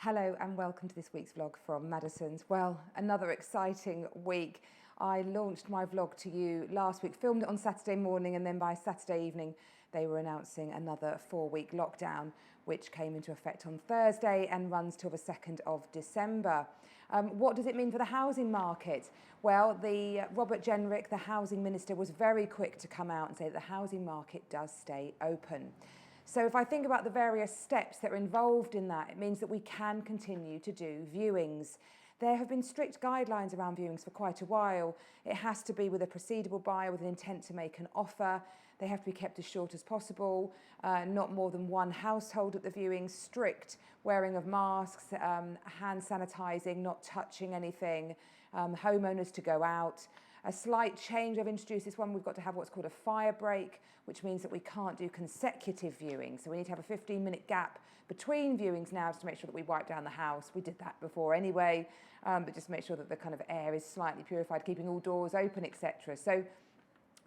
Hello and welcome to this week's vlog from Madison's. Well, another exciting week. I launched my vlog to you last week, filmed it on Saturday morning, and then by Saturday evening they were announcing another 4-week lockdown which came into effect on Thursday and runs till the 2nd of December. What does it mean for the housing market? Well, Robert Jenrick, the housing minister, was very quick to come out and say that the housing market does stay open. So if I think about the various steps that are involved in that, it means that we can continue to do viewings. There have been strict guidelines around viewings for quite a while. It has to be with a proceedable buyer with an intent to make an offer. They have to be kept as short as possible, not more than one household at the viewing, strict wearing of masks, hand sanitising, not touching anything, homeowners to go out. A slight change I've introduced this one, we've got to have what's called a fire break, which means that we can't do consecutive viewings. So we need to have a 15-minute gap between viewings now just to make sure that we wipe down the house. We did that before anyway, but just make sure that the kind of air is slightly purified, keeping all doors open, etc. So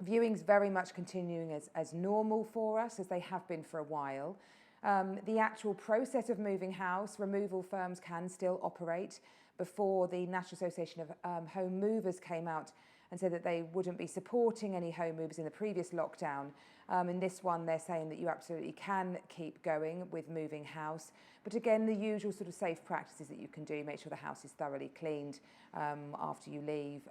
viewings very much continuing as normal for us, as they have been for a while. The actual process of moving house, removal firms can still operate. Before, the National Association of Home Movers came out and said that they wouldn't be supporting any home movers in the previous lockdown. In this one, they're saying that you absolutely can keep going with moving house. But again, the usual sort of safe practices that you can do, make sure the house is thoroughly cleaned after you leave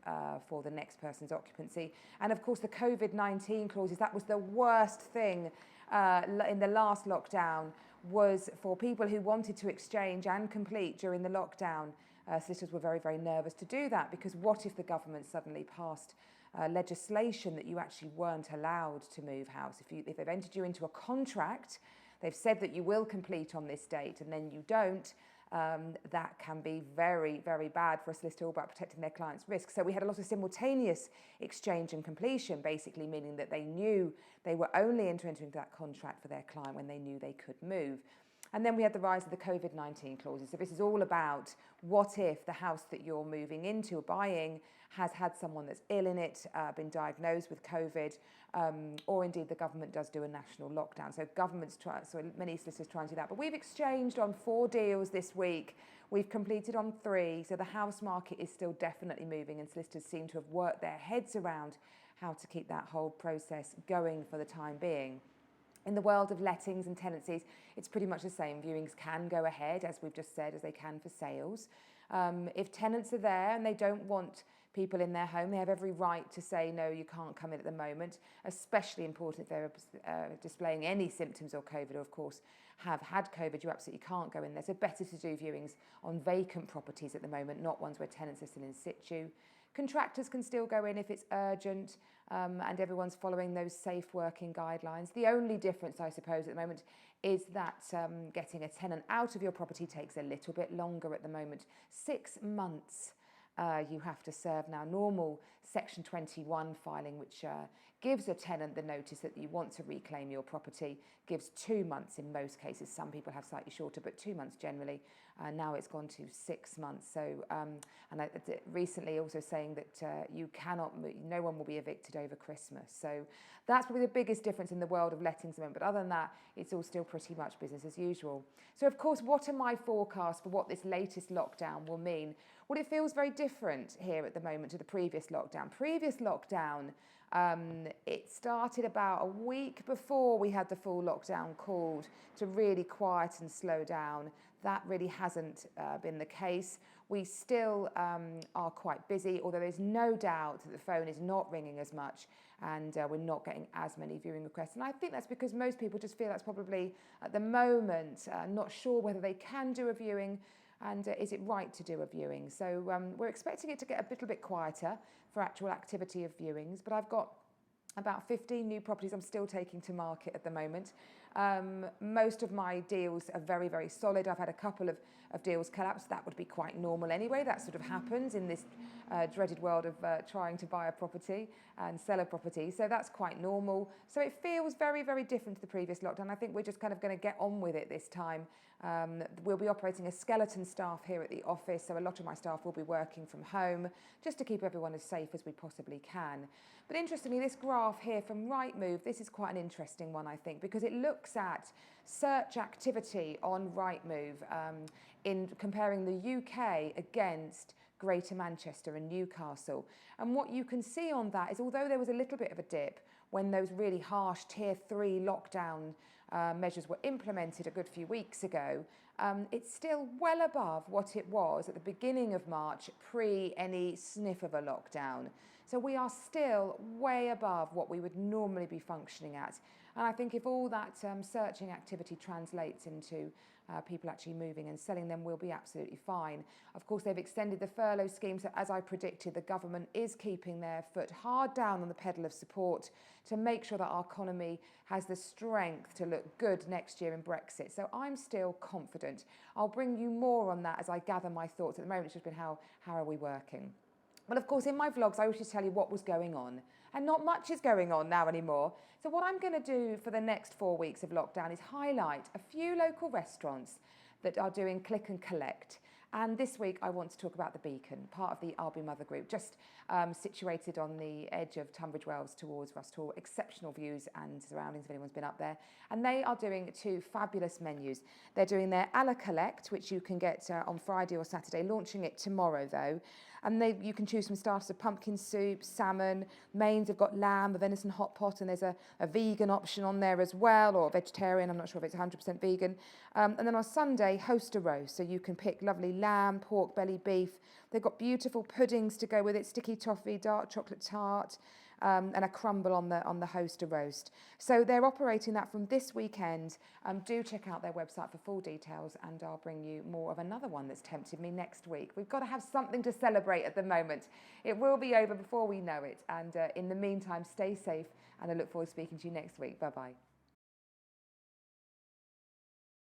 for the next person's occupancy. And of course, the COVID-19 clauses, that was the worst thing in the last lockdown, was for people who wanted to exchange and complete during the lockdown. Solicitors were very, very nervous to do that, because what if the government suddenly passed legislation that you actually weren't allowed to move house? If they've entered you into a contract, they've said that you will complete on this date and then you don't, that can be very, very bad for a solicitor, all about protecting their clients' risks. So we had a lot of simultaneous exchange and completion, basically meaning that they knew they were only entering into that contract for their client when they knew they could move. And then we had the rise of the COVID-19 clauses. So this is all about what if the house that you're moving into or buying has had someone that's ill in it, been diagnosed with COVID, or indeed the government does do a national lockdown. So many solicitors try and do that. But we've exchanged on 4 deals this week. We've completed on 3. So the house market is still definitely moving, and solicitors seem to have worked their heads around how to keep that whole process going for the time being. In the world of lettings and tenancies, it's pretty much the same. Viewings can go ahead, as we've just said, as they can for sales. If tenants are there and they don't want people in their home, they have every right to say, no, you can't come in at the moment. Especially important if they're displaying any symptoms or COVID, or of course have had COVID, you absolutely can't go in there. So better to do viewings on vacant properties at the moment, not ones where tenants are still in situ. Contractors can still go in if it's urgent, and everyone's following those safe working guidelines. The only difference, I suppose, at the moment is that getting a tenant out of your property takes a little bit longer at the moment. 6 months you have to serve now. Normal Section 21 filing, which gives a tenant the notice that you want to reclaim your property, gives 2 months in most cases. Some people have slightly shorter, but 2 months generally. Now it's gone to 6 months. So, and recently also saying that you cannot, no one will be evicted over Christmas. So that's probably the biggest difference in the world of lettings at the moment. But other than that, it's all still pretty much business as usual. So of course, what are my forecasts for what this latest lockdown will mean? Well, it feels very different here at the moment to the previous lockdown. Previous lockdown, it started about a week before we had the full lockdown called to really quiet and slow down. That really hasn't been the case. We still are quite busy, although there's no doubt that the phone is not ringing as much, and we're not getting as many viewing requests. And I think that's because most people just feel that's probably, at the moment, not sure whether they can do a viewing, and is it right to do a viewing? So we're expecting it to get a little bit quieter for actual activity of viewings, but I've got about 15 new properties I'm still taking to market at the moment. Most of my deals are very, very solid. I've had a couple of deals collapse. That would be quite normal anyway. That sort of happens in this dreaded world of trying to buy a property and sell a property. So that's quite normal. So it feels very, very different to the previous lockdown. I think we're just kind of going to get on with it this time. We'll be operating a skeleton staff here at the office. So a lot of my staff will be working from home just to keep everyone as safe as we possibly can. But But interestingly, this graph here from Rightmove, this is quite an interesting one, I think, because it looks at search activity on Rightmove in comparing the UK against Greater Manchester and Newcastle. And what you can see on that is, although there was a little bit of a dip when those really harsh Tier 3 lockdown measures were implemented a good few weeks ago, it's still well above what it was at the beginning of March, pre any sniff of a lockdown. So we are still way above what we would normally be functioning at. And I think if all that searching activity translates into people actually moving and selling, then we'll be absolutely fine. Of course, they've extended the furlough scheme, so as I predicted, the government is keeping their foot hard down on the pedal of support to make sure that our economy has the strength to look good next year in Brexit. So I'm still confident. I'll bring you more on that as I gather my thoughts. At the moment, it's just been how are we working? Well, of course, in my vlogs, I used to tell you what was going on. And not much is going on now anymore. So what I'm going to do for the next 4 weeks of lockdown is highlight a few local restaurants that are doing click and collect. And this week I want to talk about the Beacon, part of the I'll Be Mother group, just situated on the edge of Tunbridge Wells towards Rust Hall. Exceptional views and surroundings if anyone's been up there. And they are doing 2 fabulous menus. They're doing their a la collect, which you can get on Friday or Saturday, launching it tomorrow though. And you can choose from starters of pumpkin soup, salmon, mains have got lamb, a venison hot pot, and there's a vegan option on there as well, or vegetarian, I'm not sure if it's 100% vegan. And then on Sunday, host a roast, so you can pick lovely lamb, pork belly, beef. They've got beautiful puddings to go with it, sticky toffee, dark chocolate tart, and a crumble on the host a roast. So they're operating that from this weekend. Do check out their website for full details, and I'll bring you more of another one that's tempted me next week. We've got to have something to celebrate at the moment. It will be over before we know it. And in the meantime, stay safe, and I look forward to speaking to you next week. Bye-bye.